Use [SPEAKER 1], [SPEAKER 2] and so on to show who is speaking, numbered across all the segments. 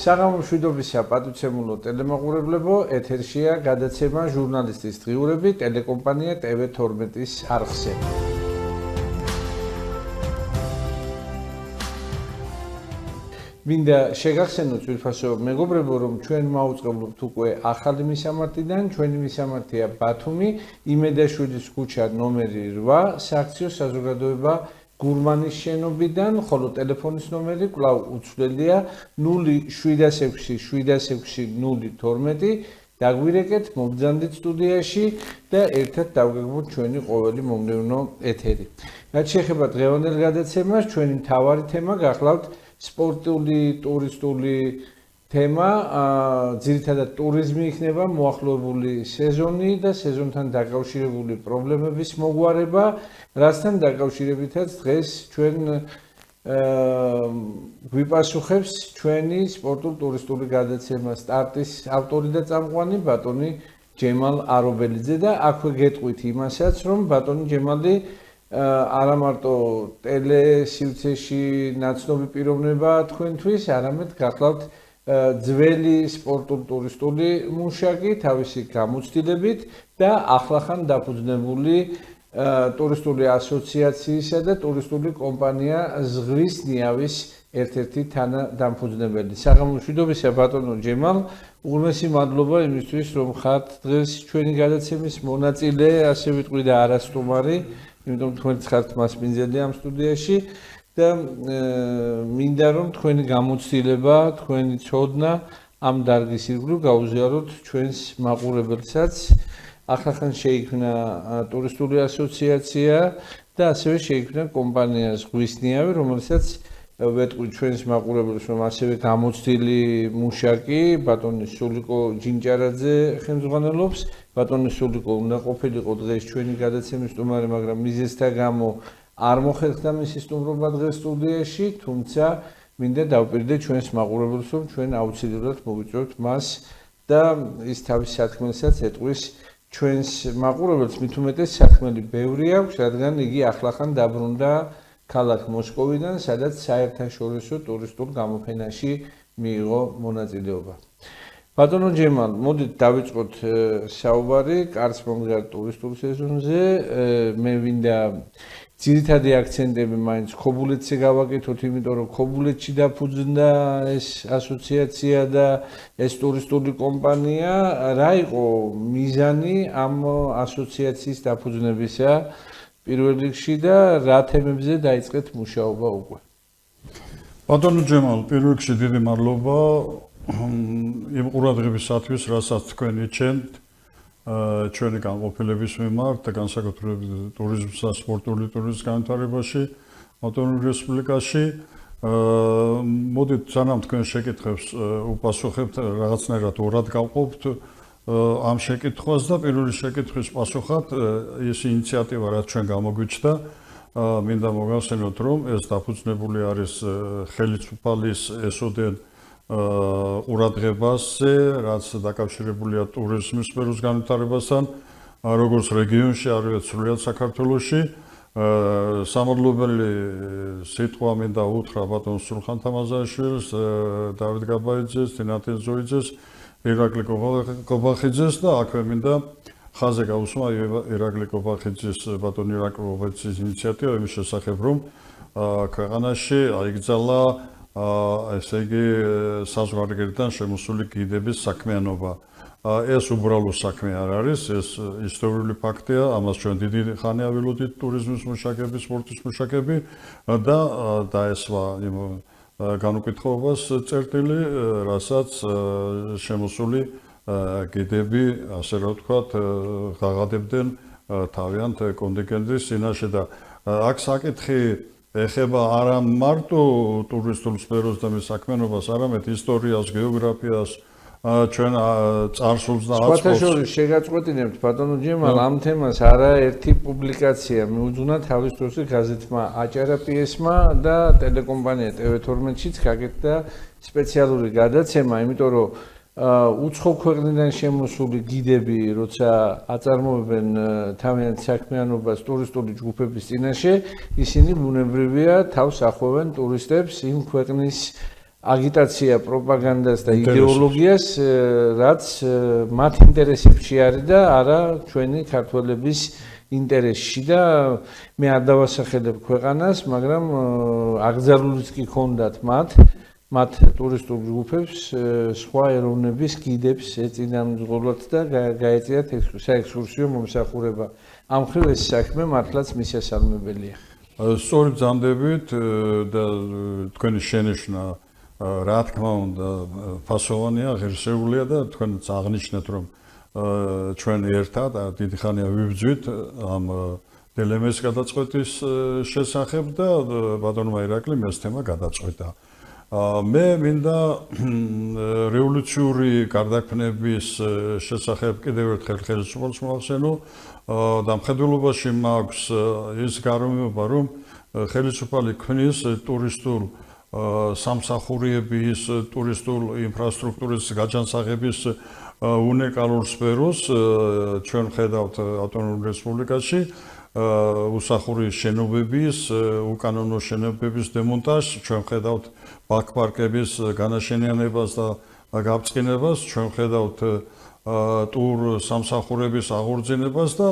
[SPEAKER 1] საღამომშვიდობისა პატივცემულო ტელემოყურებლებო, ეთერშია გადაცემა ჟურნალისტის დღიურები ტელეკომპანია TV12-ის არხზე. მინდა შეგახსენოთ ძვირფასო მეგობრებო, რომ ჩვენ მაუწყებლობთ უკვე ახალი მისამართიდან, ჩვენი მისამართია ბათუმი, იმედაშვილის ქუჩა ნომერი 8, სააქციო საზოგადოება გურმანის შენობიდან, ხოლო ტელეფონის ნომერი კვლავ უცვლელია 076-760-012. დაგვირეკეთ, მოგზანდით სტუდიაში და ერთად დავგეგმოთ ჩვენი ყოველი მომდევნო ეთერი. რაც შეეხება დღევანდელ გადაცემას, ჩვენი მთავარი თემა გახლავთ სპორტული, ტურისტული თემა, ძირითადად ტურიზმი იქნება, მოახლოებული სეზონი და სეზონთან დაკავშირებული პრობლემების მოგვარება, რასთან დაკავშირებითაც დღეს ჩვენ გვიპასუხებს ჩვენი სპორტულ-ტურისტული გადაცემა სტარტის ავტორი და წამყვანი ბატონი ჯემალ არობელიძე და აქვე გეტყვით იმასაც, რომ ბატონი ჯემალი არა მარტო ტელესივრცეში ნაცნობი პიროვნება თქვენთვის, არამედ გახლავთ ძველი სპორტულ-ტურისტული მუშაკი თავისი გამოცდილებით და ახლახან დაფუძნებული ტურისტული ასოციაციისა და ტურისტული კომპანია ზღვის ნიავის ერთ-ერთი თანადამფუძნებელი. საღამომშვიდობისა ბატონო ჯემალ, უღრმესი მადლობა იმისთვის, რომ ხართ დღეს ჩვენი გადაცემის მონაწილე, ასე ვიტყვი და არასტუმარი, იმიტომ თქვენც ხართ მასპინძელი ამ სტუდიაში და მინდა რომ თქვენი გამოცდილება, თქვენი ცოდნა ამ დარგის ირგვლივ გაუზიაროთ ჩვენს მაყურებელსაც. ახლახან შეიქმნა ტურისტული ასოციაცია და ასევე შეიქმნა კომპანია ზღვის ნიავი, რომელსაც ვეტყვი ჩვენს მაყურებელს, რომ ასევე გამოცდილი მუშაკი ბატონი სულიკო ჯინჯარაძე ხელმძღვანელობს. ბატონი სულიკო უნდა ყოფილიყო დღეს ჩვენი გადაცემის სტუმარი, მაგრამ მიზეზთა გამო არ მოხერხდა მისი სტუმრობა დღეს სტუდიაში, თუმცა მინდა დავპირდე ჩვენს მაყურებელს, რომ ჩვენ აუცილებლად მოვიწვევთ მას და ის თავის საქმესაც ეტყვის ჩვენს მაყურებელს, მით უმეტეს საქმელი ბევრი აქვს, რადგან იგი ახლახან დაბრუნდა ქალაქ მოსკოვიდან, სადაც საერთაშორისო ტურისტულ გამოფენაში მიიღო მონაწილეობა. ბატონო ჯემალ, მოდით დავიწყოთ საუბარი კარს მომდგარ ტურისტულ სეზონზე. მე მინდა ძირითადი აქცენტები მაინც ქობულეთზე გავაკეთოთ, იმიტომ რომ ქობულეთში დაფუძნდა ეს ასოციაცია და ეს ტურისტული კომპანია. რა იყო მიზანი ამ ასოციაციის დაფუძნებისა პირველ რიგში და რა თემებზე დაიწყეთ მუშაობა უკვე?
[SPEAKER 2] ბატონო ჯემალ, პირველ რიგში დიდი მადლობა იმ ყურადღებისათვის, რასაც თქვენ იჩენთ ჩვენი განყოფილების მიმართ და განსაკუთრებით ტურიზმსა და სპორტული ტურიზმის განვითარებაში ავტონომურ რესპუბლიკაში. მოდით სანამ თქვენ შეკითხვებს უპასუხებთ, რაღაცნაირად ორად გავყოფთ ამ შეკითხვას და პირველი შეკითხვის პასუხად ეს ინიციატივა, რაც ჩვენ გამოგვიჩნდა, მინდა მოგახსენოთ, რომ ეს დაფუძნებული არის ხელისუფალის ესოდენ ყურადღებაზე, რაც დაკავშირებულია ტურიზმის სფეროს განვითარებასთან, როგორც რეგიონში, ასევე სრულად საქართველოში. სამადლობელი სიტყვა მინდა უთხრა ბატონ სულხან თამაზაშვილს, დავით გაბაიძეს, თინათინ ზოიძეს, ირაკლი კობახიძეს და აქვე მინდა ხაზზე გაუსმა ირაკლი კობახიძის, ბატონ ირაკლი კობახიძის ინიციატივა იმის შესახებ, რომ ქვეყანაში აიგზალა ესე იგი საზღვარგარეთიდან შემოსული გიდების საქმიანობა. ეს უბრალო საქმე არ არის, ეს ისტორიული ფაქტია, ამას ჩვენ დიდი ხანია ველოდით ტურიზმის მუშაკები, სპორტის მუშაკები და დაესვა იმ განუკითხაობას წერტილი, რასაც შემოსული გიდები, ასე რა ვთქვათ, ღაღადებდნენ თავიანთ კონტინგენტის წინაშე და აქ საკითხი ეხება არა მარტო ტურისტულ სფეროს და მის საქმიანობას, არამედ ისტორიას, გეოგრაფიას, ჩვენ წარსულს და აწმყოს.
[SPEAKER 1] სხვათაშორის შეგაწყვეტინებთ ბატონო ჯემალ, ამ თემას არაერთი პუბლიკაცია მიუძღვნა თავის დროში გაზეთმა აჭარაპიესმა და ტელეკომპანია TV12-შიც გაკეთდა სპეციალური გადაცემა, იმიტომ რომ უცხო ქვეყნიდან შემოსული გიდები, როცა აწარმოებენ თავიანთ საქმიანობას ტურისტული ჯგუფების წინაშე, ისინი ბუნებრივია თავს ახვევენ ტურისტებს იმ ქვეყნის აგიტაცია, პროპაგანდას და იდეოლოგიას, რაც მათ ინტერესებში არის და არა ჩვენი ქართველების ინტერესში და მე არ დავასახელებ ქვეყანას, მაგრამ აკრძალულიც კი ქონდათ მათ ტურისტულ ჯგუფებს სხვა ეროვნების გიდებს ეწინან მძღოლად და გაეწიათ საექსკურსიო მომსახურება. ამ მხრივ ეს საქმე მართლაც მისასალმებელია.
[SPEAKER 2] სწორედ ზანდებით და თქვენი შენიშვნა რა თქმა უნდა ფასოვანია, ღირსეულია და თქვენც აღნიშნეთ რომ ჩვენ ერთად დიდი ხანია ვიბრძვით ამ დილემის გადაწყვეტის შესახებ და ბატონმა ირაკლიმ ეს თემა გადაწყვეტა. მე მინდა რევოლუციური გარდაქმნების შესახებ კიდევ ერთხელ ხელისუფლებას მოვახსენო და მხედველობაში მაქვს ის გარემოება რომ ხელისუფალი ქმნის ტურისტულ სამსახურიების ტურისტულ ინფრასტრუქტურის გაჯანსაღების უნიკალურ სფეროს ჩვენ ხედავთ ავტონომურ რესპუბლიკაში უსახურის შენობების, უკანონო შენობების დემონტაჟს, ჩვენ ხედავთ ბაქ-პარკების განაშენიანებას და გაბწყინებას, ჩვენ ხედავთ ტურ სამსახურების აღორძინებას და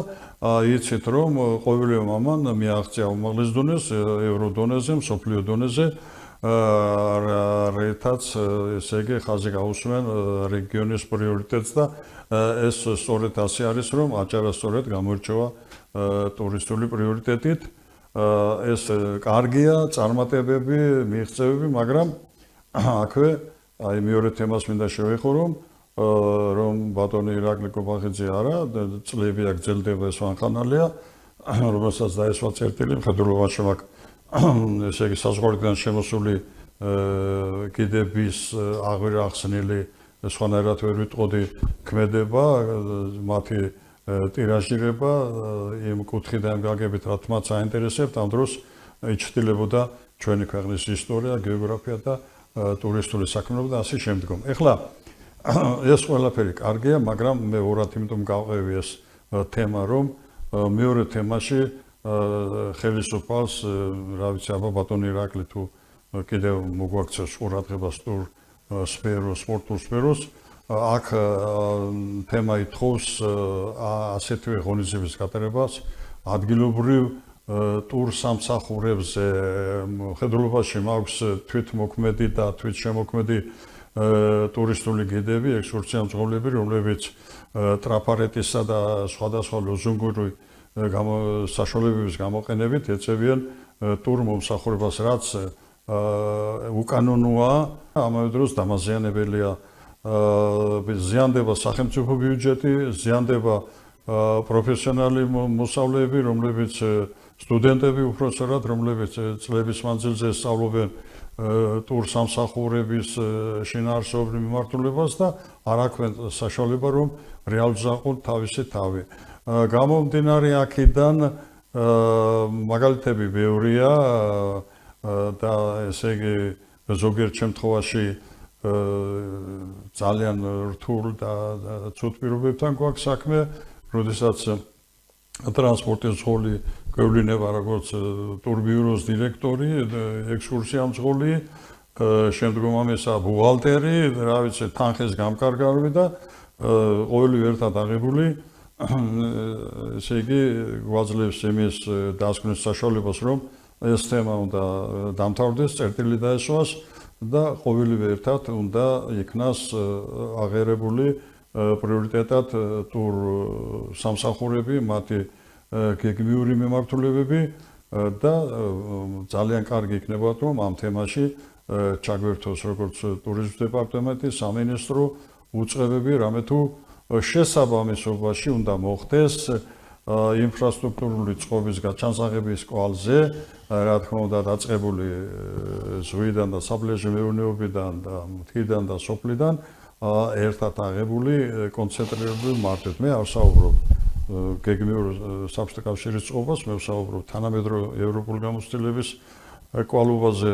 [SPEAKER 2] იცით რომ ყოველივე ამან მიაღწია უმაღლეს დონეს, ევროდონეზე, მსოფლიო დონეზე რითაც ესე იგი ხაზი გაუსვენ რეგიონის პრიორიტეტს და ეს სწორედ ასე არის რომ აჭარასწორად გამოირჩევა ტურისტული პრიორიტეტით ეს კარგია წარმატებები მიღწევები მაგრამ აქვე აი მეორე თემას მინდა შევეხო რომ ბატონი ირაკლი კობახიძე არა წლები აგრძელდება ეს ვანხანალია რომელსაც დაესვა წერტილი მხედველობაში მაქვს ესე იგი საზღვარგან შემოსული კიდების აღარ ახსნილი სხვანაირად ვერ ვიტყოდი ქმედება მათი ტირაჟირება იმ კუთხიდან გაგებით რაც მათ საინტერესებთ ამ დროს იჩრდილებოდა ჩვენი ქვეყნის ისტორია, გეოგრაფია და ტურისტული საქმიანობა და ასე შემდგომ. ეხლა ეს ყველაფერი კარგია, მაგრამ მე ორად იმიტომ გავყევი ეს თემა რომ მეორე თემაში ხელისუფალს რა ვიცი აბა ბატონი ირაკლი თუ კიდევ მოგვაქცევს ყურადღებას ტურ სფეროს, სპორტულ სფეროს აქ თემა ითხოვს ასეთივე ღონისძიების გატარებას ადგილობრივ ტურ სამსახურებზე მხედველობაში მაქვს თვითმოქმედი და თვითშემოქმედი ტურისტული გიდები, ექსკურსია მძღოლები, რომლებიც ტრაფარეტისა და სხვადასხვა ლოზუნგური საშუალებების გამოყენებით ეწევიან ტურ მომსახურებას, რაც უკანონოა, ამავე დროს დამაზიანებელია ზიანდება სახელმწიფო ბიუჯეტი, ზიანდება პროფესიონალი მოსწავლეები, რომლებიც სტუდენტები უпроსორად, რომლებიც წლების მანძილზე სწავლობენ ტურ სამსახურების შინაარსობრივ მიმართულებას და არ აქვენ საშუალება რომ რეალიზაყოთ თავისი თავი. გამომდინარე აქედან მაგალითები ბევრია და ესე იგი ზოგიერთ შემთხვევაში ძალიან რთულ და ცუდ პირობებთან გვაქვს საქმე, როდესაც ტრანსპორტის მძღოლი გვევლინება როგორც ტურბიუროს დირექტორი, ექსკურსია მძღოლი, შემდგომ ამისა ბუღალტერი, რა ვიცი, თანხის გამკარგავი და ყოველივე ერთად აღებული ესე იგი გვაძლევს იმის დასკვნის საშუალებას, რომ ეს თემა უნდა დამთავრდეს, წერტილი დაესვას და ყოველივე ერთად უნდა იქნას აღიარებული პრიორიტეტად ტურ სამსახურები, მათი გეგმიური მიმართულებები და ძალიან კარგი იქნება რომ ამ თემაში ჩაგვერთოს როგორც ტურიზმის დეპარტამენტი, სამინისტრო, უწყებები, რამე თუ შესაბამისობაში უნდა მოხდეს ინფრასტრუქტურული წყობის გაჩანსაღების კვალზე, რა თქმა უნდა დაწყებული ზღვიდან და საფლეჟი მეურნეობიდან და მთიდან და სოფლიდან ერთად აღებული კონცენტრირებული მარტივ. მე არ ვსაუბრობ გეგმიურ საბჭოთა კავშირის წყობას, მე ვსაუბრობ თანამედროვე ევროპული გამოცდილების კვალობაზე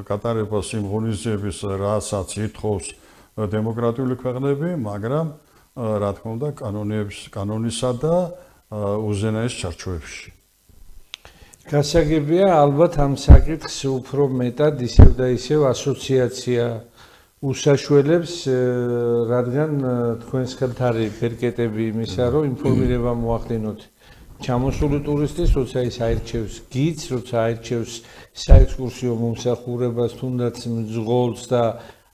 [SPEAKER 2] გატარებას იმ ღონისძიების, რასაც ითხოვს დემოკრატიული ქვეყნები, მაგრამ რა თქმა უნდა კანონისა და უზენაეს ჩარჩოებში.
[SPEAKER 1] გასაგებია, ალბათ ამ საკითხს უფრო მეტად ისევ და ისევ ასოციაცია უსაშველებს, რადგან თქვენს ხელთ არის ბერკეტები იმისა, რომ ინფორმირება მოახდინოთ ჩამოსული ტურისტის, როცა ის აირჩევს გიდს, როცა აირჩევს საექსკურსიო მომსახურებას, თუნდაც მძღოლს და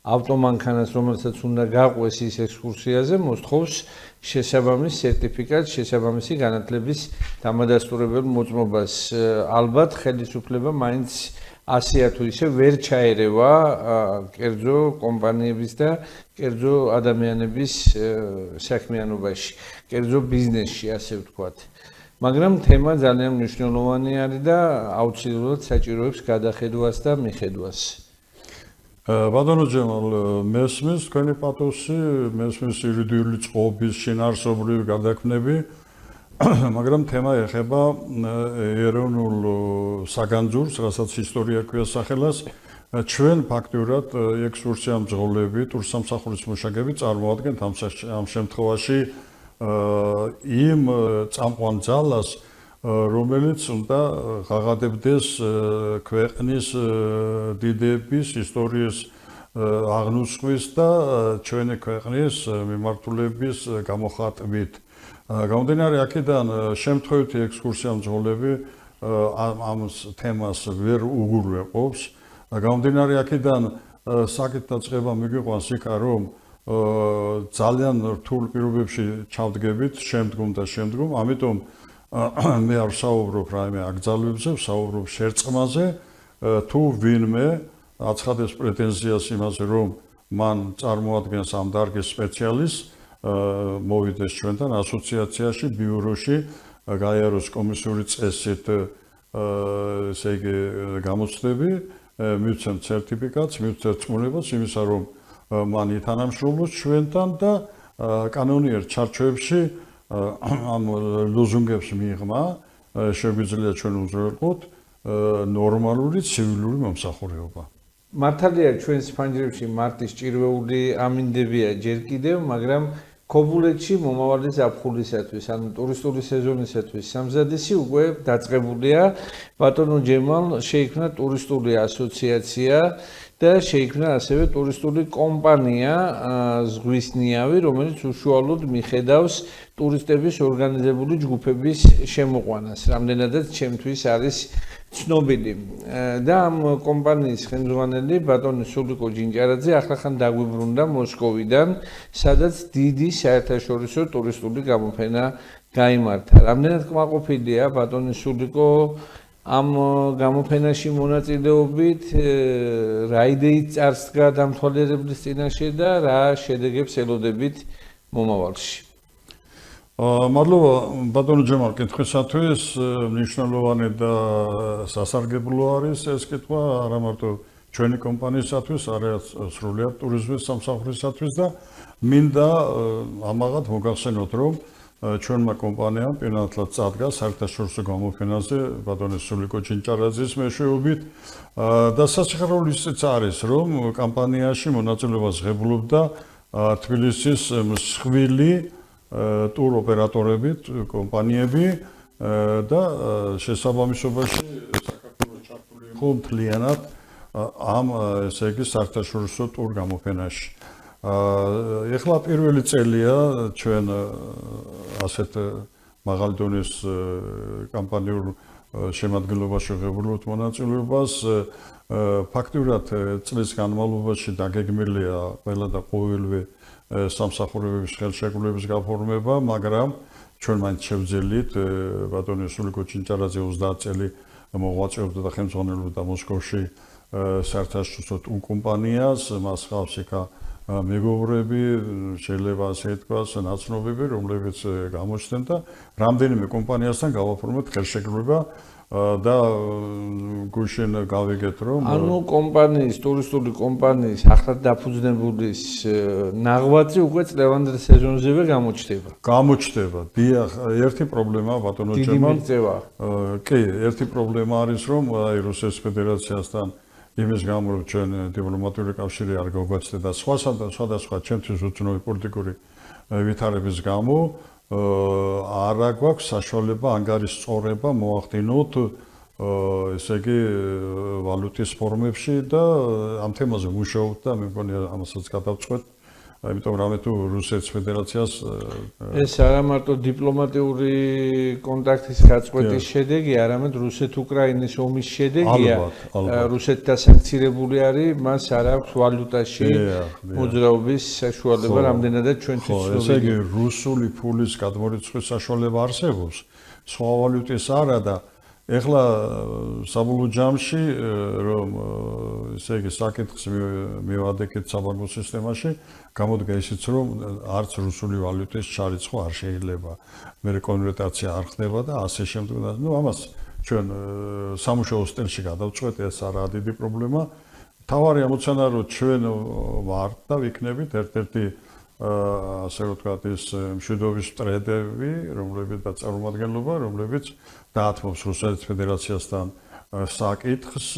[SPEAKER 1] ავტომანქანას, რომელსაც უნდა გაყვეს ის ექსკურსიაზე, მოსთხოვს შესაბამის სერტიფიკატს, შესაბამისი განათლების დამადასტურებელ მოწმობას. ალბათ ხელისუფლება მაინც ასეა თუ ისე ვერ ჩაერევა კერძო კომპანიების და კერძო ადამიანების საქმიანობაში, კერძო ბიზნესში, ასე ვთქვათ. მაგრამ თემა ძალიან მნიშვნელოვანი არის და აუცილებლად საჭიროებს გადახედვას და მიხედვას.
[SPEAKER 2] ბატონო ჯემალ, მესმის თქვენი პათოსი, მესმის ირიდიული წყობის შინაარსობრივი გადაქმნები, მაგრამ თემა ეხება ეროვნულ საგანძურს, რასაც ისტორია ქვია სახელას. ჩვენ ფაქტურად ექსკურსია მძღოლები, ტურსამსახურის მუშაკები წარმოადგენთ ამ შემთხვევაში იმ წამყვან ძალას, რომელიც უნდა ღაღადებდეს ქვეყნის დიდების ისტორიის აღნუსხვის და ჩვენი ქვეყნის მიმართულების გამოხატვით. გამომდინარე აქედან შემთხვევითი ექსკურსია მძღოლები ამ თემას ვერ უგურვებობს. გამომდინარე აქედან საკითხთა წყება მიგვიყვანს იქა, რომ ძალიან რთულ პირობებში ჩავდგებით შემდგომ და შემდგომ, ამიტომ მე არ ვსაუბრობ რაიმე აკრძალვებზე, ვსაუბრობ შერწყმაზე, თუ ვინმე აცხადებს პრეტენზიას იმაზე, რომ მან წარმოადგენს ამ დარგის სპეციალისტს, მოვიდეს ჩვენთან ასოციაციაში, ბიუროში, გაიაროს კომისიური წესით, ესე იგი გამოცდები, მივცემ სერტიფიკატს, მივცემ წმულებას იმისა, რომ მან ითანამშრომლოს ჩვენთან და კანონიერ ჩარჩოებში ამ ლოზუნგებს მიიღმა, შეგვიძლია ჩვენ უზრუნველყოთ ნორმალური ცივილური მომსახურება.
[SPEAKER 1] მართალია ჩვენს ფანჯრებში მარტის ჭირვეული ამინდებია ჯერ კიდევ, მაგრამ ქობულეთში მომავალი ზაფხულისათვის, ანუ ტურისტული სეზონისათვის სამზადისი უკვე დაწყებულია. ბატონო ჯემალ, შეიქმნა ტურისტული ასოციაცია და შეიქმნა ასევე ტურისტული კომპანია ზღვისნიავი, რომელიც უშუალოდ მიხედავს ტურისტების ორგანიზებული ჯგუფების შემოყვანას, რამდენადაც ჩემთვის არის ცნობილი. და ამ კომპანიის ხელმძღვანელი ბატონი სულიკო ჯინჯარაძე ახლახან დაგვიბრუნდა მოსკოვიდან, სადაც დიდი საერთაშორისო ტურისტული გამოფენა გაიმართა. რამდენად კმაყოფილია ბატონი სულიკო ამ გამოფენაში მონაწილეობით, რა იდეით წარსდგა დამთვალიერებლის წინაშე და რა შედეგებს ელოდებით მომავალში?
[SPEAKER 2] მადლობა ბატონო ჯემალ კითხვისათვის, მნიშვნელოვანი და სასარგებლო არის ეს კითხვა, არა მარტო ჩვენი კომპანიისათვის, არამედ სრულად ტურიზმის სამსახურისათვის და მინდა ამაღად მოგახსენოთ, რომ ჩვენმა კომპანიამ პირნათლად წადგა საერთაშორისო გამოფენაზე ბატონი სულიკო ჯინჯარაძის მეშვეობით და სასიხარულო ისიც არის, რომ კამპანიაში მონაწილეობას ღებულობდა თბილისის მსხვილი ტურ ოპერატორები, კომპანიები და შესაბამისობაში საქართველოს ჩართული იყო მთლიანად ამ ესე იგი საერთაშორისო ტურ გამოფენაში. ეხლა პირველი წელია ჩვენ ასეთ მაღალი დონის კამპანიურ შემადგენლობაში ღებულობთ მონაწილეობას. ფაქტურად წლის განმავლობაში დაგეგმილია ყველა და ყოველივე სამსახურებების ხელშეკრულების გაფორმება, მაგრამ ჩვენ მაინც შევძელით ბატონი სულიკო ჯინჯარაძე 30 წელი მოღვაწეობდა და ხელმძღვანელობდა მოსკოვში საერთაშორისო ტურ კომპანიას, მას ხავს იქა მეგობრები, შეიძლება ასე ითქვას, ნაცნობები, რომლებიც გამოჩნდნენ და რამდენიმე კომპანიასთან გავაფორმეთ ხელშეკრულება და გუშინ გავიგეთ, რომ
[SPEAKER 1] ანუ კომპანიის, ტურისტული კომპანიის ახლად დაფუძნებულის ნაღვაწი უკვე წლევანდელ სეზონზევე გამოჩნდება.
[SPEAKER 2] გამოჩნდება. დიახ, ერთი პრობლემა ბატონო
[SPEAKER 1] დიდი
[SPEAKER 2] ჯემალ.
[SPEAKER 1] მიღწევა.
[SPEAKER 2] კი, ერთი პრობლემა არის, რომ აი რუსეთის ფედერაციასთან იმის გამო, რომ ჩვენ დიპლომატიური კავშირი არ გვაგვაჩნდა და სხვადასხვა ჩემთვის უცნობი პოლიტიკური ვითარების გამო არა გვაქვს საშუალება ანგარიშ სწორება მოახდინოთ ესე იგი ვალუტის ფორმებში და ამ თემაზე მუშაობთ და მე მგონია ამასაც გადავწყვეტ. Იმიტომ რომ თუ რუსეთის ფედერაციას
[SPEAKER 1] ეს არა მარტო დიპლომატიური კონტაქტის გაწყვეტის შედეგი, არამედ რუსეთ-უკრაინის ომის შედეგია. რუსეთი დასანქცირებული არის, მას არ აქვს ვალუტაში მოძრაობის საშუალება, რამდენადაც ჩვენთვის ცნობილია.
[SPEAKER 2] ესე იგი რუსული ფულის გადმორიცხვის საშუალება არსებობს, სხვა ვალუტის არა და ეხლა საბოლოო ჯამში რომ ესე იგი საკითხს მივადექით საბანკო სისტემაში გამოდგა ისიც რომ არც რუსული ვალუტის ჩარიცხვა არ შეიძლება მე კონვერტაცია არ ხდება და ასე შემდეგ და ნუ ამას ჩვენ სამუშაო სტილში გადავწყვეტ ეს არა დიდი პრობლემა თავარი ამოცანა რომ ჩვენ ვართ და ვიქნებით ერთ-ერთი ასე რომ ვთქვათ ის მშვიდობის მტრედები რომლებიც და წარმომადგენლობა რომლებიც დაათმობს რუსეთის ფედერაციასთან საკითხს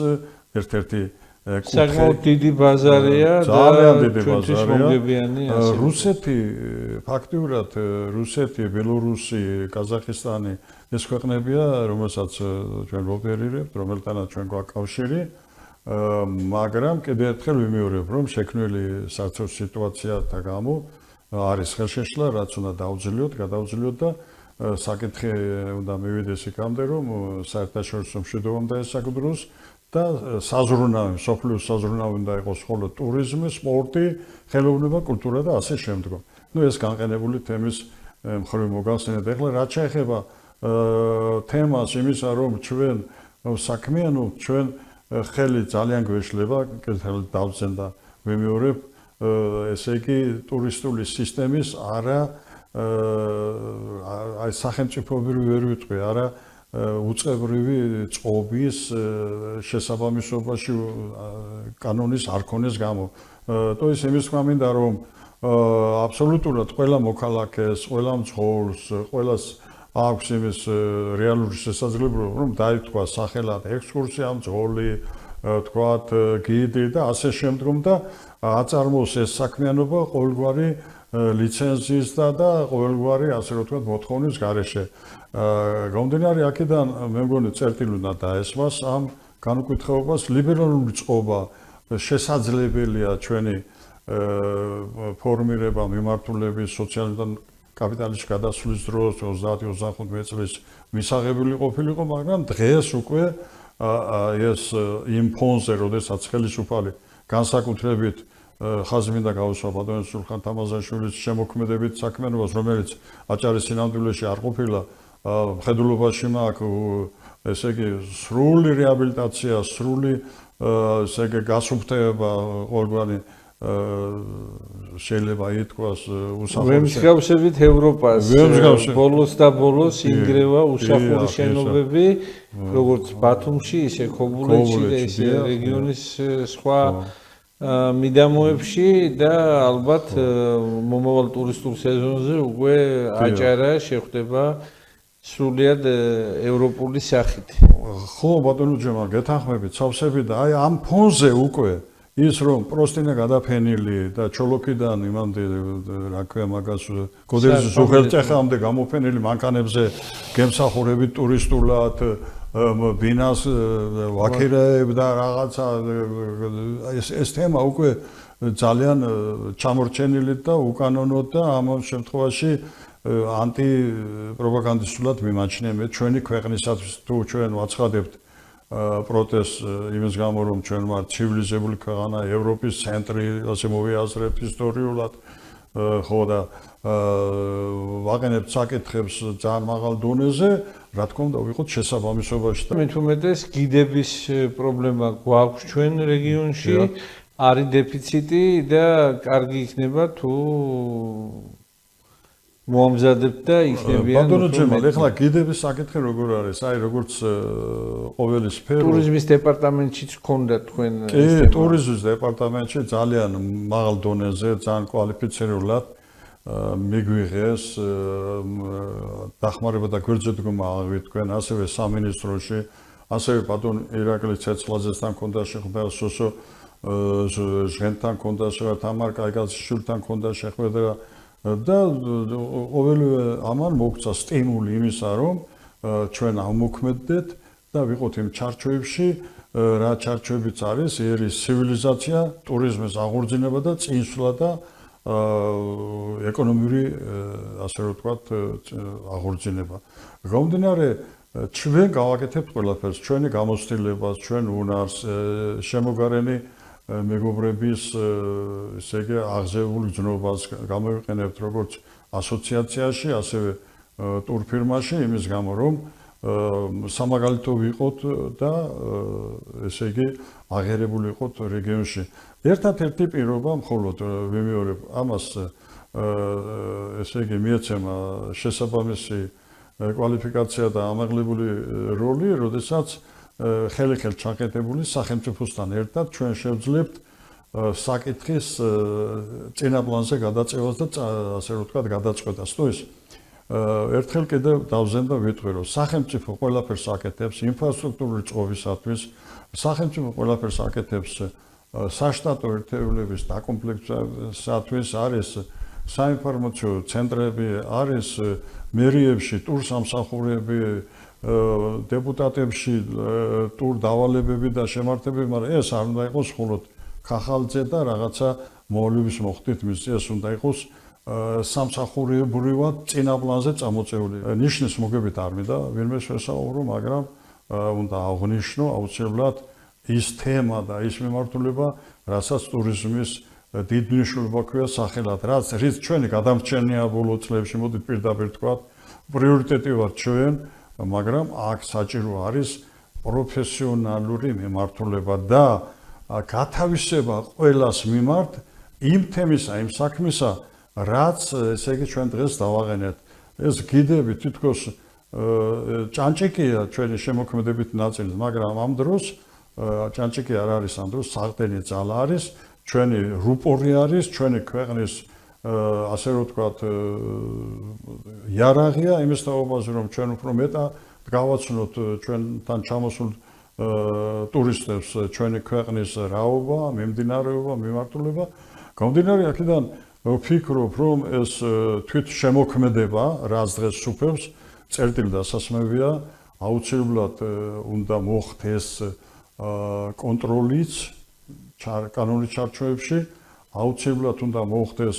[SPEAKER 2] ერთ-ერთი
[SPEAKER 1] საკმაოდ დიდი ბაზარია და ჩვენთვის მომგებიანი
[SPEAKER 2] რუსეთი ფაქტიურად რუსეთი, ბელორუსი, ყაზახისტანი ეს ქვეყნებია რომელსაც ჩვენ ვოპერირებთ, რომელთანაც ჩვენ გვაქვს კავშირი მაგრამ კიდევ ერთხელ ვიმეორებ რომ შექმნილი საერთო სიტუაციათა გამო არის ხელშეშლა რაც უნდა დაუძლიოთ, გადაუძლიოთ და საკითხი უნდა მივიდეს იქამდე რომ საერთაშორისო მშვიდობამ დაესაკუთროს და საზრუნავი, სოფლიო საზრუნავი უნდა იყოს ხოლო ტურიზმი, სპორტი, ხელოვნება, კულტურა და ასე შემდგომ. ნუ ეს განყენებული თემის მხრივ მოგახსენეთ. ეხლა რაც შეეხება თემას იმისა რომ ჩვენ საქმიანობ, ჩვენ ხელი ძალიან გვეშლება, კეთილ დავძენ და ვიმეორებ ესე იგი ტურისტული სისტემის არა აი სახელმწიფოებრივი ვერ ვიტყვი, არა უწყებრივი წყობის შესაბამისობაში კანონის არქონის გამო. То есть იმის თქვა მინდა რომ აბსოლუტურად ყველა მოქალაქეს, ყველა მცხოვრს, ყველას აქვს იმის რეალური შესაძლებლობა რომ დაითქვა სახელად ექსკურსია მძღოლი, თქვათ გიდი და ასე შემდგომ და აწარმოოს ეს საქმიანობა ყოველგვარი ლიცენზიის და ყოველგვარი ასე რომ ვთქვათ მოთხოვნის გარეშე. გამომდინარე აქედან მე მგონი წერტილი უნდა დაესვას ამ განუკითხაობას ლიბერალური წყობა შესაძლებელია ჩვენი ფორმირება მიმართულების სოციალიზმთან კაპიტალიზმში გადასვლის დროს 30-35 წლის მისაღებული ყოფილიყო, მაგრამ დღეს უკვე ეს იმ ფონზე, როდესაც ხელისუფალი განსაკუთრებით ხაზმინდა გავუსვა ბატონ სულხან თამაზაშვილის შემოქმედებით საქმიანობას, რომელიც აჭარის სინამდვილეში არ ყოფილა მხედველობაში მაქვს ესე იგი სრული რეაბილიტაცია, სრული ესე იგი გასუფრთხილება ყოველგვარი შეიძლება ითქვას უსახური
[SPEAKER 1] ვემსგავსებით ევროპას ბოლოს და ბოლოს ინგრევა უსახური შენობები როგორც ბათუმში, ისე ქობულეთში და ისე რეგიონის სხვა მიდამოებში და ალბათ მომავალ ტურისტულ სეზონზე უკვე აჭარა შეხვდება სრულიად ევროპული სახით.
[SPEAKER 2] ხო, ბატონო ჯემალ, გეთანხმებით, სავსები და აი ამ ფონზე უკვე ის რომ პროსტინა გადაფენილი და ჩოლოქიდან იმამდე რა ქვია მაგას გოდერის უხელწეხამდე გამოფენილი მანქანებზე გემსახურებით ტურისტულად ბინას ვაქირებ და რაღაცა ეს თემა უკვე ძალიან ჩამორჩენილი და უკანონოდ და ამ შემთხვევაში ანტიპროპაგანდისტულად მიმაჩნია მე ჩვენი ქვეყნისათვის თუ ჩვენ ვაცხადებთ პროტესტს იმის გამო რომ ჩვენ ვართ ცივილიზებული ქვეყანა ევროპის ცენტრი ასე მოვიაზრებთ ისტორიულად ხო და ვაყენებთ საკითხებს ძალიან მაღალ დონეზე რა თქმა უნდა ვიყოთ შესაბამისობაში და
[SPEAKER 1] მე თუმეტეს გიდების პრობლემა გვაქვს ჩვენ რეგიონში არის დეფიციტი და კარგი იქნება თუ მომზადებთ და იქნებიან
[SPEAKER 2] ბატონო ჯემალ, ეხლა გიდების საკითხი როგორ არის? აი როგორც ყოველი სფერო
[SPEAKER 1] ტურიზმის დეპარტამენტშიც გქონდა თქვენ
[SPEAKER 2] კი, ტურიზმის დეპარტამენტში ძალიან მაღალ დონეზე, ძალიან კვალიფიცირებულად მიგვიღეს დახმარება და გვერდზედგომა თქვენ ასევე სამინისტროში, ასევე ბატონ ირაკლი ცეცხლაძესთან გქონდა შეხვედრა, სოსო ჟღენთან გქონდა შეხვედრა, თამარ კაიგაშვილთან გქონდა შეხვედრა და ყოველივე ამან მოგცა სტიმული იმისა, რომ ჩვენ ავმოქმედდეთ და ვიყოთ იმ ჩარჩოებში, რა ჩარჩოებიც არის, ერის ცივილიზაცია, ტურიზმის აღორძინება და წინსვლა და ეკონომიური, ასე რომ ვთქვათ, აღორძინება. გამომდინარე, ჩვენ გავაკეთებთ ყველაფერს, ჩვენი გამოცდილებას, ჩვენ უნარს, შემოგარენი მეგობრების, ესე იგი, აღზევულ გზნობას გამოვიყენებთ როგორც ასოციაციაში, ასევე ტურფირმაში, იმის გამო, რომ სამაგალითო ვიყოთ და ესე იგი, აღიარებული ვიყოთ რეგიონში. ერთადერთი პირობა მხოლოდ ვიმეორებ ამას, ესე იგი, მიეცემა შესაბამისი კვალიფიკაცია და ამაღლებული როლი, როდესაც ხელი-ხელ ჩაკეტებული სახელმწიფოსთან ერთად ჩვენ შევძლებთ საკითხის წინაპლანზე გადაწევას და ასე რომ ვთქვათ, გადაწყვეტას. თუ ის ერთხელ კიდევ დავზენ და ვიტყვი, რომ სახელმწიფო ყველაფერს აკეთებს ინფრასტრუქტურული წყობისათვის, სახელმწიფო ყველაფერს აკეთებს საშტატო ერთეულების დაკომპლექტებისათვის, არის საინფორმაციო ცენტრები, არის მერიებში ტურსამსახურეები, დეპუტატებში ტურ დავალებები და შემართებები, მაგრამ ეს არ უნდა იყოს მხოლოდ ხახალძე და რაღაცა მოვლების მოხდით მის ეს უნდა იყოს სამსახურებრივად წინაპლანზე წამოწეული. ნიშნის მოგებით არ მინდა ვინმე შესაურო, მაგრამ უნდა აღნიშნო აუცილებლად ის თემა და ის მიმართულება, რასაც ტურიზმის დიდ მნიშვნელობა ქვია სახელად, რის ჩვენი გადამრჩენია ბოლო წლებში, მოდით პირდაპირ ვთქვათ, პრიორიტეტი ვარ ჩვენ, მაგრამ აქ საჭირო არის პროფესიონალური მიმართულება და გათავისება ყველას მიმართ იმ თემისა, იმ საქმისა, რაც ესე იგი ჩვენ დღეს დავაღენეთ. ეს გიდები თითქოს ჭანჭიკია ჩვენი შემოქმედებითი ნაწილი, მაგრამ ამ დროს ჭანჭიკი არ არის, ამ დროს საღდენი ძალა არის, ჩვენი რუპორი არის, ჩვენი ქვეყნის ასე რომ ვთქვათ, იარაღია იმის თაობაზე, რომ ჩვენ უფრო მეტად გავაცნოთ ჩვენთან ჩამოსულ ტურისტებს ჩვენი ქვეყნის რაობა, მიმდინარეობა, მიმართულება. გამომდინარე აქედან ვფიქრობ, რომ ეს თვით შემოქმედება, რაც დღეს სუფევს, წერტილი დასასმევია, აუცილებლად უნდა მოხდეს კონტროლიც კანონის ჩარჩოებში, აუცილებლად უნდა მოხდეს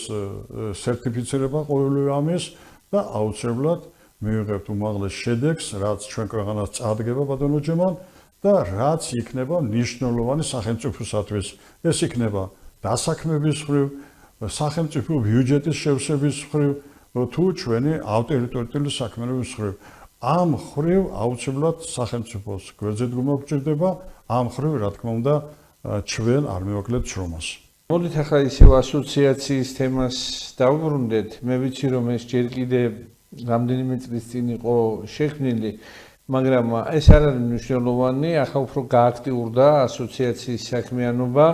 [SPEAKER 2] სერტიფიცირება ყოველივე ამის და აუცილებლად მივიღებთ უმაღლეს შედეგს, რაც ჩვენ ქვეყანას წარდგება ბატონო ჯემალ და რაც იქნება მნიშვნელოვანი სახელმწიფოსათვის. ეს იქნება დასაქმების მხრივ, სახელმწიფო ბიუჯეტის შევსების მხრივ, თუ ჩვენი ავტორიტეტული საქმიანობის მხრივ. ამ მხრივ აუცილებლად სახელმწიფოს გვერდზედგომა გვჭირდება, ამ მხრივ რა თქმა უნდა ჩვენ არ მივაკლებთ შრომას.
[SPEAKER 1] მოდით ახლა ისევ ასოციაციის თემას დავუბრუნდეთ. მე ვიცი რომ ეს ჯერ კიდე რამდენიმე წლის წინ იყო შექმნილი, მაგრამ ეს არ არის მნიშვნელოვანი, ახლა უფრო გააქტიურდა ასოციაციის საქმიანობა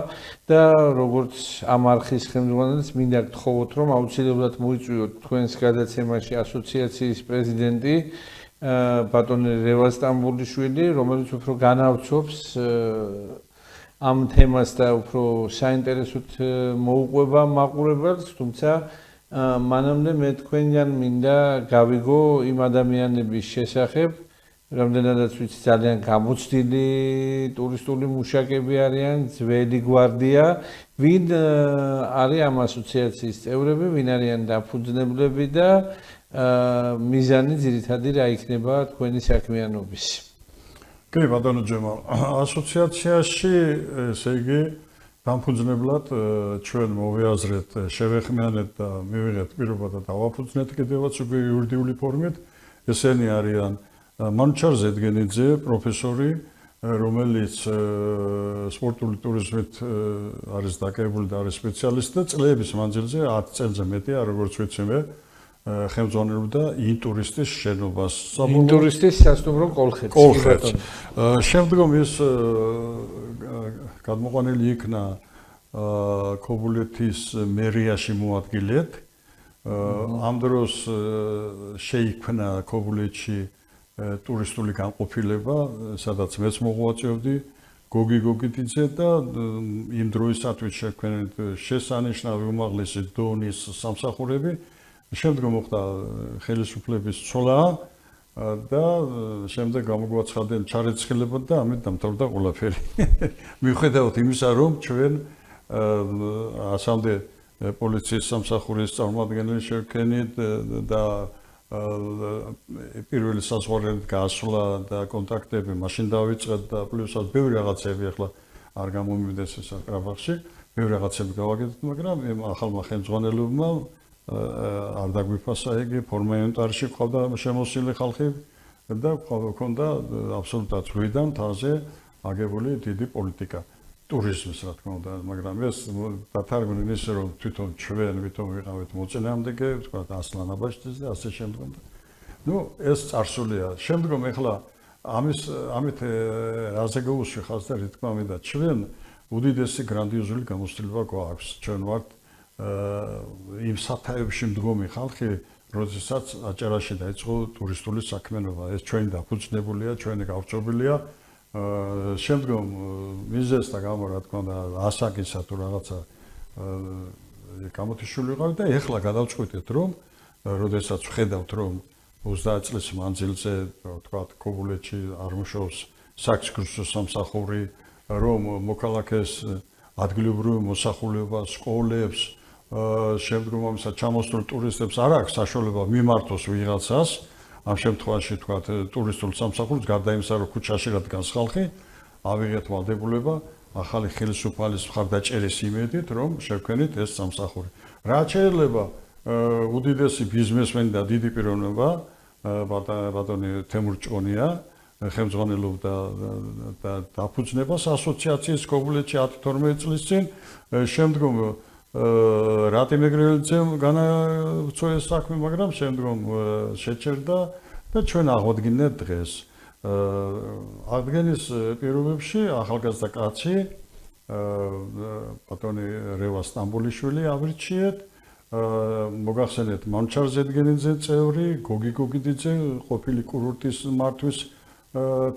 [SPEAKER 1] და როგორც ამ არხის ხელმძღვანელს მინდა გთხოვოთ, რომ აუცილებლად მოიწვიოთ თქვენს გადაცემაში ასოციაციის პრეზიდენტი ბატონი რევაზ სტამბოლიშვილი, რომელიც უფრო განავრცობს ამ თემას და უფრო საინტერესოდ მოუყვება მაყურებელს, თუმცა მანამდე მე თქვენგან მინდა გავიგო იმ ადამიანების შესახებ, რამდენადაც ვიცი ძალიან გამოცდილი ტურისტული მუშაკები არიან, ძველი გვარდია, ვინ არის ამ ასოციაციის წევრები, ვინ არიან დაფუძნებლები და მიზანი ძირითადი რა იქნება თქვენი საქმიანობის.
[SPEAKER 2] კი, ბატონო ჯემალ, ასოციაციაში, ესე იგი, დამფუძნებლად ჩვენ მოვიაზრეთ, შევეხმიანეთ და მივიღეთ პირობა და დავაფუძნეთ კიდევაც უკვე იურიდიული ფორმით. ესენი არიან მანჩარ ზედგენიძე, პროფესორი, რომელიც სპორტული ტურიზმით არის დაკავებული და არის სპეციალისტი და წლების მანძილზე 10 წელზე მეტია, როგორც ვიცი მე, ხელმძღვანელობდა ინტურისტის შენობას.
[SPEAKER 1] ინტურისტის სასტუმრო კოლხეთში.
[SPEAKER 2] შემდგომ ის გადმოყვანილი იქნა ქობულეთის მერიაში მოადგილედ. ამ დროს შეიქმნა ქობულეთში ტურისტული განყოფილება, სადაც მეც მოღვაწეობდი, გოგი გოგიტიძე და იმ დროისათვის შექმნით შესანიშნავი უმაღლესი დონის სამსახურები. შემდგომ მოხდა ხელისუფლების ცვლა და შემდეგ გამოგვაცხადნენ ჩარეცხილებად და ამით დამთავრდა ყველაფერი. მიუხედავად იმისა, რომ ჩვენ ასამდე პოლიციის სამსახურის წარმომადგენელი შევქენით და პირველი საზღვარგარეთ გასვლა და კონტაქტები მაშინ დავიწყეთ და პლუსად ბევრი რაღაცები ახლა არ გამომივიდეს ეს ყარაბაღში, ბევრი რაღაცები გავაკეთეთ, მაგრამ იმ ახალმა ხელმძღვანელობმა არ დაგვიფასა იგი ფორმენტარში ყავდა შემოსილი ხალხი და ყავდა აბსოლუტურად ვიდან თაზე აგებული დიდი პოლიტიკა ტურიზმის რა თქმა უნდა, მაგრამ ეს დათარგმნილი ისე რომ თვითონ ჩვენ ვიყავით მოწინააღმდეგე, თქვა ასლან აბაშიძის და ასე შემდგომ. ნუ ეს წარსულია. შემდგომ ეხლა ამით რაზე გაუსვიხავს და რა თქმა უნდა ჩვენ უდიდესი გრანდიოზული გამოცდილება გვაქვს. ჩვენ ვართ იმ სათაებში მდგომი ხალხი, როდესაც აჭარაში დაიწყო ტურისტული საქმიანობა. ეს ჩვენი დაფუძნებულია, ჩვენი გავრცობილია. შემდგომ მიზეზთა გამო რა თქმა უნდა ასაკისა თუ რაღაცა გამოთიშული ვიყავით და ეხლა გადავწყვიტეთ რომ როდესაც ვხედავთ რომ 30 წლის მანძილზე თქვა ქობულეთში არ მუშაობს საქსკრუსო სამსახური რომ მოქალაქეს ადგილობრივ მოსახულებას სკოლებს შემდგომ ამისა ჩამოსულ ტურისტებს არ აქვს საშუალება მიმართოს ვიღაცას ამ შემთხვევაში თქვა ტურისტულ სამსახურს გარდა იმისა რომ ქუჩაში რადგანს ხალხი ავიღეთ ვალდებულება ახალი ხელისუფალების მხარდაჭერის იმედით რომ შევქმნით ეს სამსახური. რა შეიძლება უდიდესი ბიზნესმენი და დიდი პიროვნება ბატონი თემურ ჭონია ხელმძღვანელობდა და დაფუძნებას ასოციაციის ქობულეთში 10-12 წლის წინ შემდგომ რატი მეგრელიძემ განაცვლა ეს საქმე, მაგრამ შემდგომ შეჩერდა და ჩვენ აღვადგინეთ დღეს. აღდგენის პირობებში ახალგაზრდა კაცი ბატონი რევა სტამბოლიშვილი ავრჩიეთ, მოგახსენეთ მანჩარ ზედგენიძე წევრი, გოგი გოგიდიძე ყოფილი კურორტის მართვის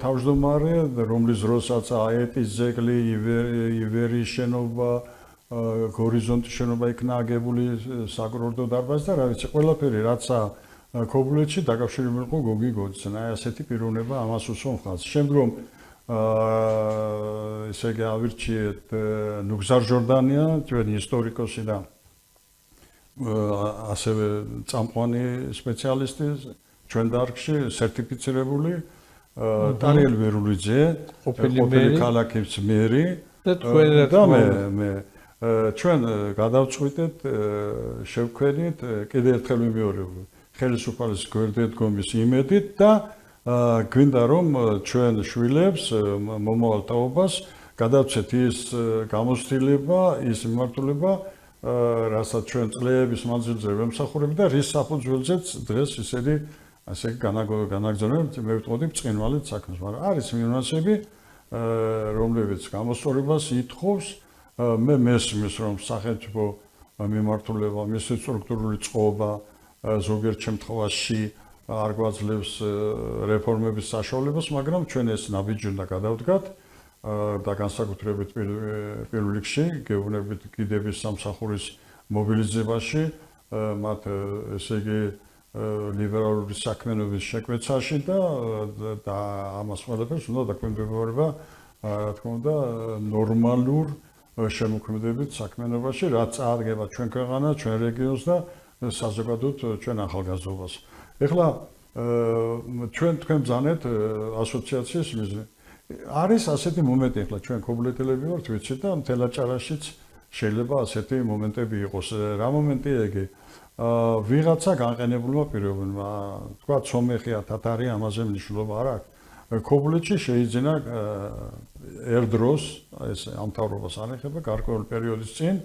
[SPEAKER 2] თავმჯდომარე, რომლის დროსაც აეტის ძეგლი, ივერის შენობა ჰორიზონტის შენობა იქნა აგებული საკურორტო დარბაზი და რა ვიცი ყველაფერი რაცა ქობულეთში დაკავშირებული იყო გოგი გოძთან. აი ასეთი პიროვნება ამას უსვამხავს. შემდგომ ესე იგი ავირჩიეთ ნუგზარ ჟორდანია, ჩვენი ისტორიკოსი და ასევე წამყვანი სპეციალისტი ჩვენ დარგში სერტიფიცირებული ტარიელ ვერულიძე, ყოფილი ქალაქის მერი და მე ჩვენ გადავწყვიტეთ შევქმნით კიდევ ერთხელ მიმეორებ ხელისუფალების გვერდედგომის იმედით და გვინდა რომ ჩვენ შვილებს მომავალ თაობას გადავცეთ ის გამოცდილება, ის მიმართულება, რასაც ჩვენ წლების მანძილზე ვემსახურებ და რის საფუძველზეც დღეს ისეთი ასე განაგრძობთ მე ვიტყოდი ბრწყინვალე საქმეს, მაგრამ არის ნიუანსები, რომლებიც გამოსწორებას ითხოვს. მე მესმის რომ სახელმწიფო მიმართულება, მისი სტრუქტურული წყობა ზოგიერთ შემთხვევაში არ გვაძლევს რეფორმების საშუალებას, მაგრამ ჩვენ ეს ნაბიჯი უნდა გადავდგათ და განსაკუთრებით პირველ რიგში გეუბნებით კიდების სამსახურის მობილიზებაში, მათ ესე იგი ლიბერალური საქმიანობის შეკვეცაში და ამას ყველაფერს უნდა დაქვემდებარება, რა თქმა უნდა, ნორმალურ შემოქმედებით საქმიანობაში, რაც აღდგება ჩვენ ქვეყანას, ჩვენ რეგიონს და საზოგადოოდ ჩვენ ახალგაზრდობას. ეხლა თქვენ ბრძანეთ ასოციაციის მიზნი. არის ასეთი მომენტი, ეხლა ჩვენ ქობულეთელები ვართ, ვიცით და მთელ აჭარაშიც შეიძლება ასეთი მომენტები იყოს. რა მომენტია იგი? ვიღაცა განყენებულმა პირობებმა, თქვა სომეხია, თათარია, ამაზე მნიშვნელობა არ აქვს. ქობულეთში შეიძინა ერდროს ეს ამთავრობას ანეხება გარკვეული პერიოდის წინ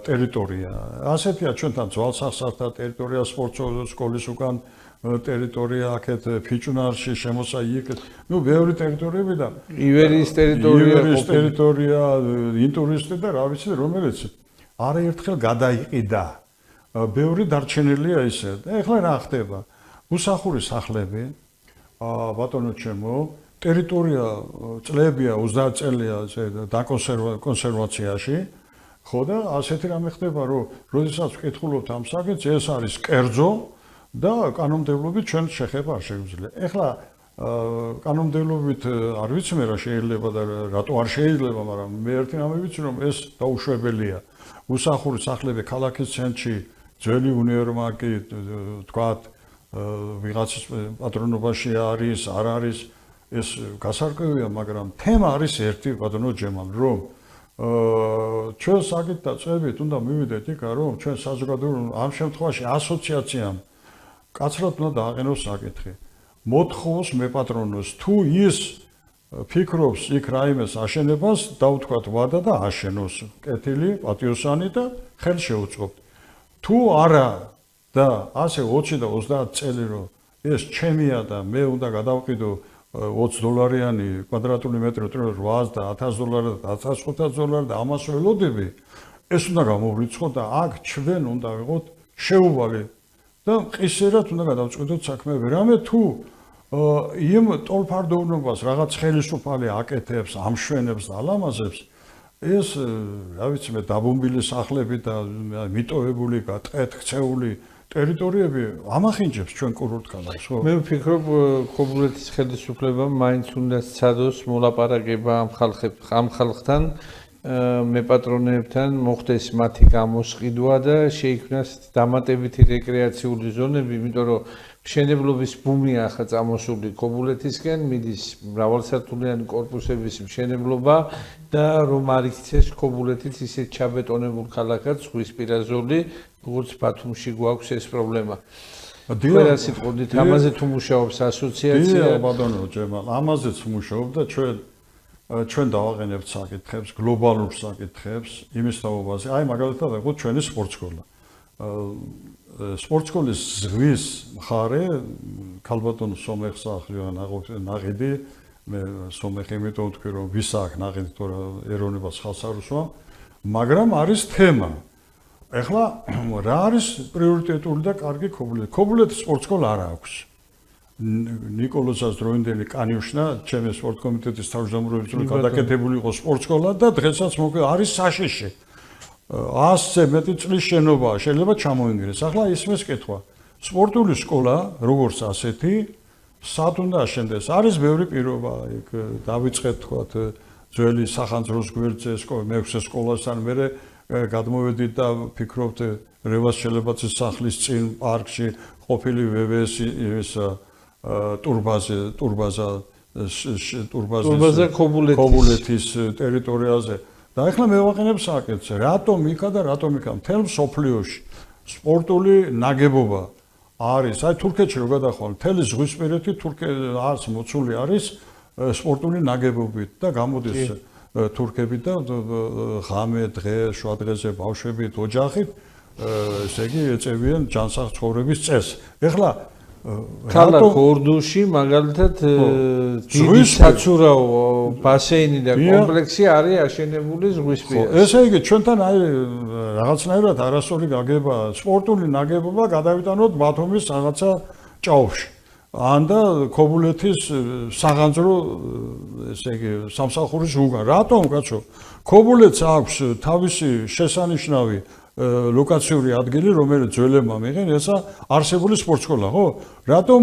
[SPEAKER 2] ტერიტორია. ასეთია ჩვენთან ძვალსახსართა ტერიტორია, სპორტ სკოლის უკან ტერიტორია, აქეთ ფიჭუნარში შემოსა იქ. ნუ ბევრი ტერიტორიები და
[SPEAKER 1] ივერის
[SPEAKER 2] ტერიტორია, ინტურისტი და რა ვიცი, რომელიც არაერთხელ გადაიყიდა. ბევრი დარჩენილია ისე. ეხლა რა ხდება? უსახურის სახლები, ბატონო ჩემო, ტერიტორია წლებია 30 წელია დაკონსერვაციაში. ხო და ასეთი რამე ხდება, რომ როდესაც ვკითხულობთ ამ საკითხს, ეს არის კერძო და კანონმდებლობით ჩვენ შეხება არ შეგვიძლია. ეხლა კანონმდებლობით არ ვიცი მე რა შეიძლება და რატო არ შეიძლება, მაგრამ მე ერთი რამე ვიცი, რომ ეს დაუშვებელია. უსახური სახლები ქალაქის ცენტრში, ძველი უნივერმარკი, თქვათ, ვიღაცის პატრონობაში არის, არ არის, ეს გასარკვევია, მაგრამ თემა არის ერთი, ბატონო ჯემალ, რომ ჩვენ საკითხ და წვევით უნდა მივიდეთ იქა, რომ ჩვენ საზოგადოებრივ ამ შემთხვევაში ასოციაციამ კაცრად უნდა დააყენოს საკითხი. მოთხოვს მეპატრონოს, თუ ის ფიქრობს იქ რაიმეს აშენებას, დაუთქვათ ვადა და აშენოს კეთილი, პატიოსანი და ხელ შეუწყობთ. თუ არა და ასე 20 და 30 წელი რომ ეს ჩემია და მე უნდა გადავყიდო $20 კვადრატული მეტრი 800 და $1000 და $1500 და ამას ველოდები, ეს უნდა გამოვრიცხოთ და აქ ჩვენ უნდა ვიყოთ შეუვალი და ყისერად უნდა გადავწყვიტოთ საქმეები. რამე თუ იმ ტოლფარდოვნობას რაღაც ხელისუფალი აკეთებს, ამშვენებს და ალამაზებს, ეს რა ვიცი მე დაბომბილი სახლები და მიტოვებული, გატყეთ-ქცეული ტერიტორიები ამახინჯებს ჩვენ კურორტ-ქალაქს, ხო?
[SPEAKER 1] მე ვფიქრობ, ქობულეთის ხელისუფლებამ მაინც უნდა სცადოს მოლაპარაკება ამ ხალხთან, მეპატრონეებთან, მოხდეს მათი გამოსყიდვა და შეიქმნას დამატებითი რეკრეაციული ზონები, იმიტომ რომ მშენებლობის ბუმია ახლა წამოსული ქობულეთისკენ, მიდის მრავალსართულიანი კორპუსების მშენებლობა და რომ არ იქცეს ქობულეთიც ისეთ ჩაბეტონებულ ქალაქად ზღვისპირა ზოლი, როგორც ბათუმში გვაქვს ეს პრობლემა. რა სიტყვით, ამაზე თუ მუშაობს ასოციაცია?
[SPEAKER 2] დიახ, ბატონო ჯემალ, ამაზეც მუშაობ და ჩვენ დავაყენებთ საკითხებს, გლობალურ საკითხებს, იმის თაობაზე. აი მაგალითად, ვიღოთ ჩვენი სპორტსკოლა. სპორტსკოლის ზღვის მხარე ქალბატონ სომეხს ახლია ნაღიდი, მე სომეხი იმიტომ ვთქვი, რომ ვის აქვს ნაღიდი, თორემ ეროვნებას ხალხს არ უსვამ, მაგრამ არის თემა. ეხლა რა არის პრიორიტეტული და კარგი ქობულეთი? ქობულეთის სპორტსკოლა არ აქვს. ნიკოლოზას დროინდელი კანიუშნა, ჩემი სპორტ კომიტეტის თავმჯდომარეობის დროს გადაკეთებული იყო სპორტსკოლა და დღესაც არის საშიში. 100-ზე მეტი წლის შენობა შეიძლება ჩამოინგრეს. ახლა ისმის კითხვა. სპორტული სკოლა, როგორც ასეთი, სად უნდა აშენდეს? არის ბევრი პირობა, იქ დავიწყეთ თქვათ ძველი სახანძროს გვერდზე მე-6 სკოლასთან, მე გადმოვედით და ფიქრობთ რევას შელებაცის სახლის წინ პარკში ყოფილი VVS ტურბაზა ქობულეთის ტერიტორიაზე. და ახლა მე ვაყენებ საკითხს, რატომ იქა და რატომ იქა მთელ მსოფლიოში სპორტული ნაგებობა არის, აი თურქეთში რო გადახვალ, მთელი ზღვისპირეთი თურქეთს მოცული არის სპორტული ნაგებობით და გამოდის თურქები და ღამე, დღე, შუადღეზე ბავშვებით, ოჯახით, ესე იგი ეწევიან ჯანსაღ ცხოვრების წესს. ეხლა
[SPEAKER 1] ქალაქ ორდუში მაგალითად დიდი საცურაო ბასეინი და კომპლექსი არის აშენებული ზღვისპირას.
[SPEAKER 2] ესე იგი ჩვენთან აი რაღაცნაირად არასწორი გაგება სპორტული ნაგებობა გადავიტანოთ ბათუმის რაღაცა ჭაობში. ან და ქობულეთის საღანძრო ესე იგი სამსახურის უგან. რატომ კაცო? ქობულეთს აქვს თავისი შესანიშნავი ლოკაციური ადგილი, რომელიც ძველებმა მიიღეს, ესა არსებული სპორტსკოლა, ხო? რატომ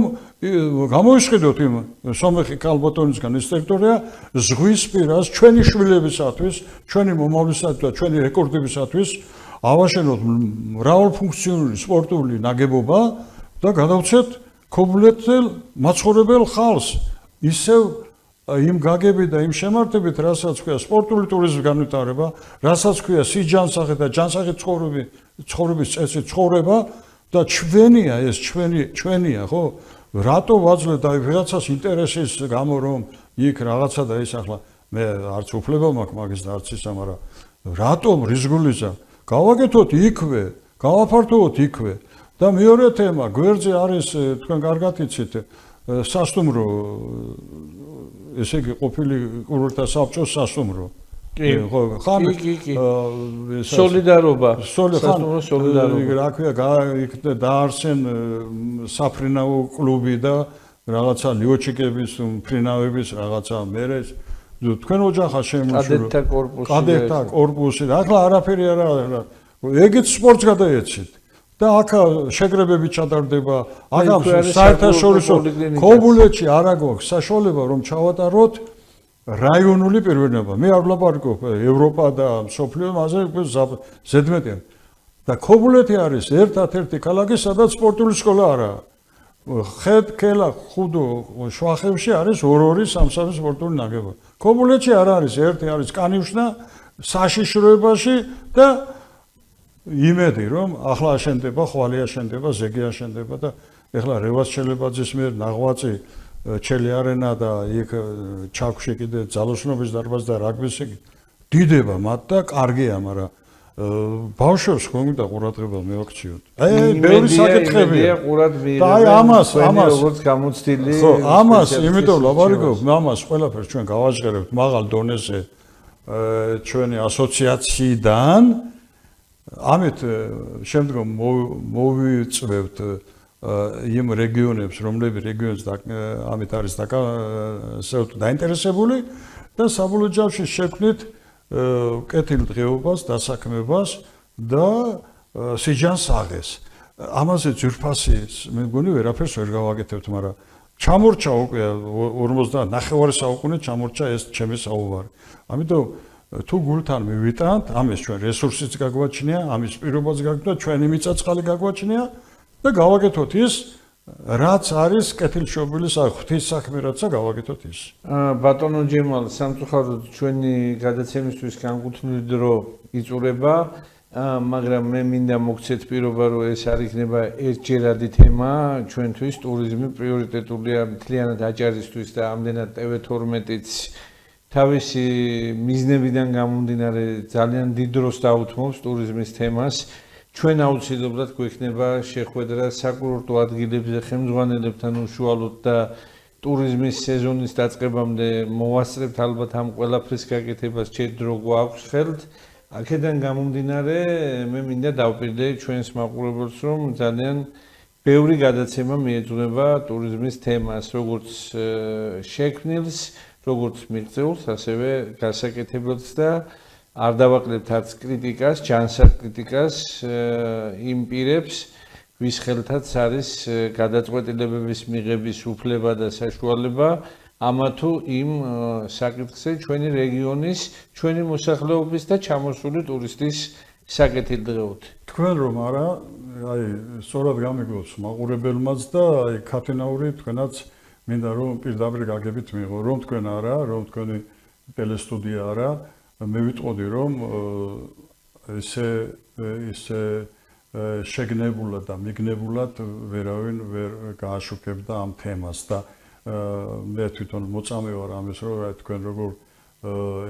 [SPEAKER 2] გამოისყიდოთ იმ სომეხი ქალბატონისგან ეს ტერიტორია ზღვისპირას ჩვენი შვილებისათვის, ჩვენი მომავლისათვის და ჩვენი რეკორდებისათვის ავაშენოთ მრავალფუნქციონალური სპორტული ნაგებობა და გადავცეთ ქობულეთელ მაცხოვრებელ ხალხს ისევ იმ გაგებით და იმ შემართებით, რასაც ქვია სპორტული ტურიზმის განვითარება, რასაც ქვია სიჯანსაღი და ჯანსაღი ცხოვრების წესი ცხოვრება და ჩვენია ეს ჩვენია, ხო? რატო ვაძლევთ და ვიღაცას ინტერესის გამო რომ იქ რაღაცა და ის ახლა მე არც უფლება მაქვს მაგის და არც ისა, მაგრამ რატომ რიზგულიზა? გავაკეთოთ იქვე, გავაფართოვოთ იქვე. და მეორე თემა, გვერდზე არის თქვენ კარგად იცით სასტუმრო ესე იგი ყოფილი კურორტთა საბჭოს სასტუმრო.
[SPEAKER 1] კი, კი. სოლიდარობა.
[SPEAKER 2] სასტუმრო სოლიდარობა. რა ქვია, დაარსენ საფრინავო კლუბი და რაღაცა ლიოჩიკების, ფრინავების რაღაცა მერეს. თქვენ ოჯახა შემოშურო. კადეტთა კორპუსი. ახლა არაფერი არა. ეგეც სპორტს გადაეცით. და აქ შეკრებები ჩატარდება, აქ საერთაშორისო ქობულეთში არ აქვს საშუალება რომ ჩავატაროთ რაიონული პიროვნება. მე არ ვლაპარაკობ ევროპა და მსოფლიო მასზე ზედმეტია. და ქობულეთი არის ერთ-ერთი ქალაქი, სადაც სპორტული სკოლა არაა. ხედ, ქელა, ხუდო, შვახევში არის 2-2 3-3 სპორტული ნაგებობა. ქობულეთში არ არის, ერთი არის კანიუშნა საშიშროებაში და იმედი რომ ახლა აშენდება, ხვალე აშენდება, ზეგი აშენდება და ეხლა რევაზ ჩელებაძის მიერ ნაღვაწი ჩელი არენა და იქ ჩაქვში კიდე ძალოსნობის დარბაზი და რაგბის დიდება მათ და კარგია, მაგრამ ბავშვებს ხომ უნდა ყურადღება მივაქციოთ. ბევრი საკითხებია. და ამას
[SPEAKER 1] როგორც გამოცდილი.
[SPEAKER 2] ხო, ამას იმიტომ ლაპარაკობ, ამას ყველაფერს ჩვენ გავაჟღერებთ მაღალ დონეზე ჩვენი ასოციაციიდან. ამით შემდგომ მოვიწვევთ იმ რეგიონებს, რომლებიც რეგიონს ამით არის დაინტერესებული და საბოლოო ჯამში შექმნით კეთილდღეობას, დასაქმებას და სიჯანს აღეს. ამაზე ძვირფასი მე მგონი ვერაფერს ვერ გავაკეთებთ, მაგრამ ჩამორჩა უკვე 49 საუკუნე ჩამორჩა ეს ჩემი საუბარი. ამიტომ თუ გულთან მივიტანთ, ამის ჩვენ რესურსიც გაგვაჩნია, ამის პირობაც გაგვაჩნია, ჩვენი მიწაწყალი გაგვაჩნია და გავაკეთოთ ის, რაც არის კეთილშობილი ღვთის საქმე, რაცა გავაკეთოთ ის.
[SPEAKER 1] ბატონო ჯემალ, სამწუხაროდ ჩვენი გადაცემისთვის განკუთვნილი დრო იწურება, მაგრამ მე მინდა მოგცეთ პირობა, რომ ეს არ იქნება ერთჯერადი თემა ჩვენთვის, ტურიზმი პრიორიტეტულია მთლიანად აჭარისთვის და ამდენად TV12-იც თავისი მიზნებიდან გამომდინარე ძალიან დიდ დროს დაუთმობს ტურიზმის თემას. ჩვენ აუცილებლად გვექნება შეხვედრა საკურორტო ადგილებზე ხელმძღვანელებთან უშუალოდ და ტურიზმის სეზონის დაწყებამდე მოვასწრებთ ალბათ ამ ყველაფრის გაკეთებას ჩვენ დრო გვაქვს ხელთ. აქედან გამომდინარე მე მინდა დავპირდე ჩვენს მაყურებელს რომ ძალიან ბევრი გადაცემა მიეძღვნება ტურიზმის თემას, როგორც შექმნილს, როგორც მიღწეულს, ასევე გასაკეთებელს და არ დავაკლებთ არც კრიტიკას, ჯანსაღ კრიტიკას იმ პირებს, ვის ხელთაც არის გადაწყვეტილებების მიღების უფლება და საშუალება, ამა თუ იმ საკითხზე ჩვენი რეგიონის, ჩვენი მოსახლეობის და ჩამოსული ტურისტის საკეთილდღეოდ.
[SPEAKER 2] თქვენ რომ არა, აი, სწორად გამიგოს მაყურებელმაც და აი ქათენაური თქვენაც მინდა რომ პირდაპირ გაგებით მიიღო, რომ თქვენ არა, რომ თქვენი ტელესტუდია არა, მე ვიტყოდი რომ ესე შეგნებულად და მიგნებულად ვერავინ ვერ გააშუქებდა ამ თემას და მე თვითონ მოწამე ვარ ამის რომ თქვენ როგორ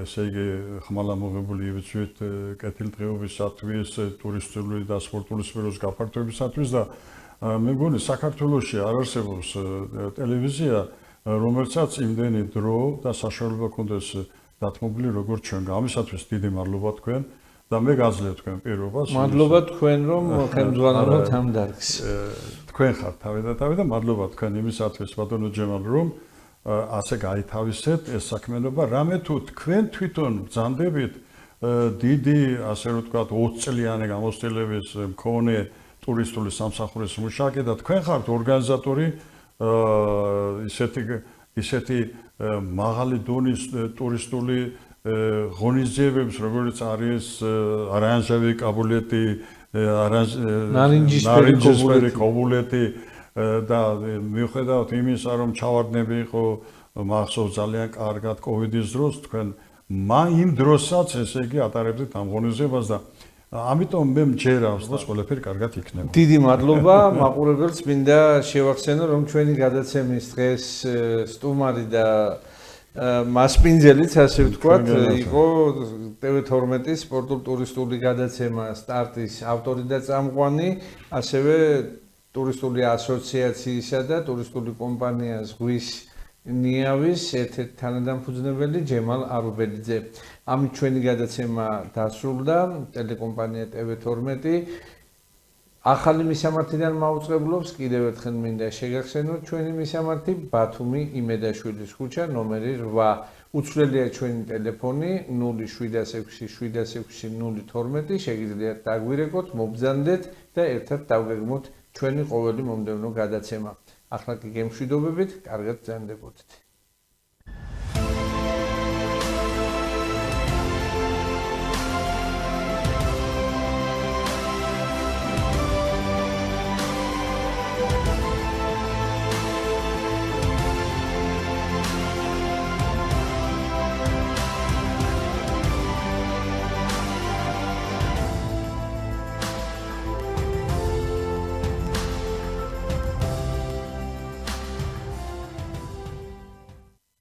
[SPEAKER 2] ესე იგი ხმალამოღებული იბრძვით კეთილდღეობისათვის, ტურისტული და სპორტული სფეროს გაფართოებისათვის და მე მგონი საქართველოში არ არსებობს ტელევიზია, რომელსაც იმდენი დრო და საშუალება ქონდეს დათმობილი როგორც ჩვენ. ამისათვის დიდი მადლობა თქვენ და მე გაძლევ თქვენ პირობას.
[SPEAKER 1] მადლობა თქვენ რომ ხელმძღვანელობთ ამ დარგს.
[SPEAKER 2] თქვენ ხართ თავი და მადლობა თქვენ იმისათვის ბატონო ჯემალ რომ ასე გაითავისეთ ეს საქმიანობა. რამე თუ თქვენ თვითონ ბრძანდებით დიდი ასე რომ ვთქვათ 20 წლიანი გამოცდილების მქონე ტურისტული სამსახურის მუშაკი და თქვენ ხართ ორგანიზატორი ისეთი მაღალი დონის ტურისტული ღონისძიებებს, როგორც არის არანჟავი კაბულეტი, ნარინჯისფერი კაბულეტი და მიუხედავად იმისა, რომ ჩავარდნები იყო მახსოვს ძალიან კარგად კოვიდის დროს, თქვენ იმ დროსაც ესე იგი ატარებდით ამ ღონისძიებას და ამიტომ მე მჯერავს და ყველაფერი კარგად იქნება.
[SPEAKER 1] დიდი მადლობა მაყურებელს მინდა შევახსენო რომ ჩვენი გადაცემის დღეს სტუმარი და მასპინძელიც ასე ვთქვათ იყო TV12-ის სპორტულ-ტურისტული გადაცემა სტარტის ავტორი და წამყვანი, ასევე ტურისტული ასოციაციისა და ტურისტული კომპანია ზღვის ნიავის ერთ-ერთი თანადამფუძნებელი ჯემალ არუბელიძე. ამით ჩვენი გადაცემა დასრულდა. ტელეკომპანია TV12 ახალი მისამართიდან მაუწყებლობს კიდევ ერთხელ მინდა შეგახსენოთ ჩვენი მისამართი ბათუმი იმედაშვილის ქუჩა ნომერი 8 უცვლელია ჩვენი ტელეფონი 07676012 შეგიძლიათ დაგვირეკოთ მობრძანდეთ და ერთად დავგეგმოთ ჩვენი ყოველი მომდევნო გადაცემა ახლა კი გემშვიდობებით კარგად ბრძანდებოდეთ